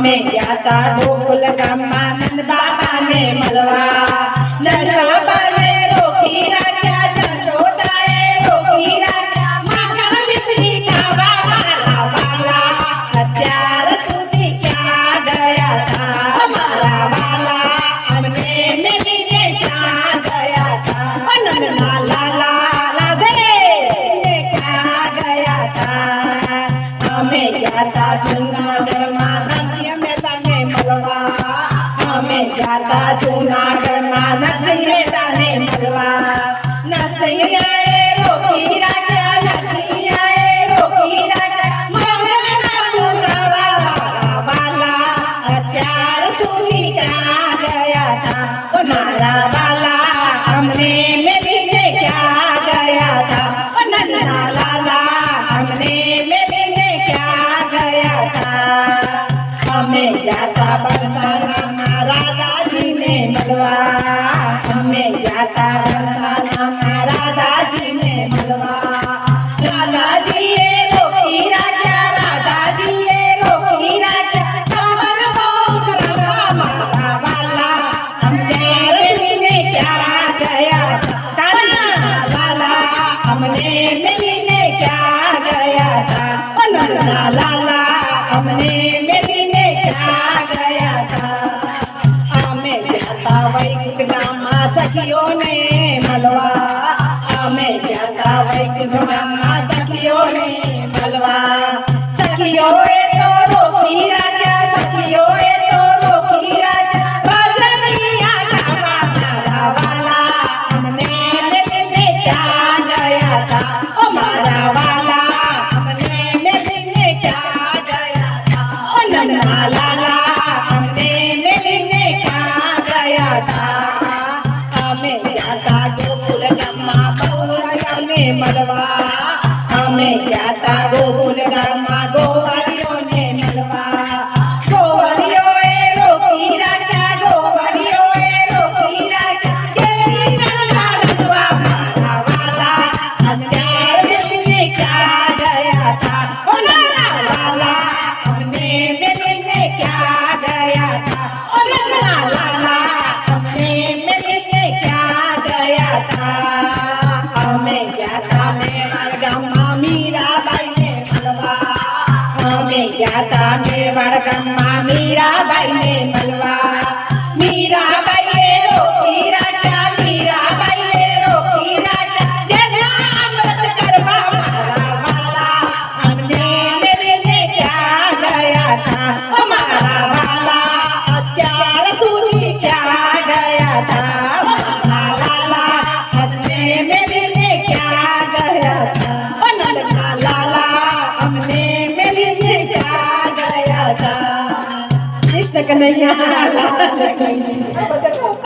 અમે ગયા તા ગોકુલ ગામમાં નંદ બાબાને મળવા નંદબાબાને રોકી રાખ્યા ચંદ્રોદાએ રોકી રાખ્યા માખણ મિશ્રી ખાવા મારા વાલા અત્યાર સુધી ક્યાં ગયા તા મારા વાલા અમને મેલીને ક્યાં ગયા તા નંદના લાલા રાધે ક્યાં ગયા તા અમે ગયા તા જૂનાગઢમાં નરસિંહ મહેતાને મળવા અમે ગયા તા જૂનાગઢમાં નરસિંહ મહેતાને મળવા નરસિંહે રોકી રાખ્યા નરસિંહે રોકી રાખ્યા મહેતા પુરાવા મારા વાલા અત્યાર સુધી ક્યાં ગયા તા મારા વાલા અમને મેલીને ક્યાં ગયા તા નંદના લાલા અમને મેલીને ક્યાં ગયા તા અમે ગયા તા બરસાનામાં રાધાજીને મળવા અમે ગયા તા બરસાનામાં રાધાજીને મળવા રાધાજીએ રોકી રાખ્યા રાધાજીએ રોકી રાખ્યા સમર બહુ રવા મારા વાલા અમને મેલીને ક્યાં ગયા તા લાલા અમને મેલીને ક્યાં ગયા તા નંદના લાલા અમને મેલીને ક્યાં ગયા તા અમે ગયા તા વૈકુંઠ ગામમાં સખીઓને મળવા અમે ગયા તા વૈકુંઠ ગામમાં સખીઓને મળવા સખીઓએ તો રોકી રાખ્યા સખીઓએ તો રોકી રાખ્યા ભજનિયા ગાવા મારા વાલા અમને મેલીને ક્યાં ગયા તા ઓ મારા વાલા અમને મેલીને ક્યાં ગયા તા ઓ નંદના લાલા અમને મેલીને ક્યાં ગયા તા અમે ગયા તા ગોકુલ ગામમાં ગોવાળીઓને મળવા અમે ગયા તા ગોકુલ ગામમાં ગોવાળીઓને મળવા ગોવાળીઓએ રોકી રાખ્યા ગોવાળીઓએ રોકી રાખ્યા કેવી નંદા રસવા મારા વાલા અત્યાર મેલીને ક્યાં ગયા તા ઓ નંદના લાલા અમને મેલીને ક્યાં ગયા તા ઓ નંદના લાલા અમને મેલીને ક્યાં ગયા તા અમે ગયા તા મેવાડ ગામમાં મીરાબાઈને મળવા અમે ગયા તા મેવાડ ગામમાં મીરાબાઈને મળવા મીરાબાઈએ રોકી રાખ્યા મીરાબાઈએ રોકી રાખ્યા જેના અમૃત કરવા મારા વાલા અમને મેલીને ક્યાં ગયા તા ઓ મારા વાલા અત્યાર સુધી ક્યાં ગયા તા મારા લાલા અમને મેલીને ક્યાં ગયા તા ઓ નંદના લાલા અમને મેલીને ક્યાં ગયા તા કૃષ્ણ કનૈયા લાલ કી જય.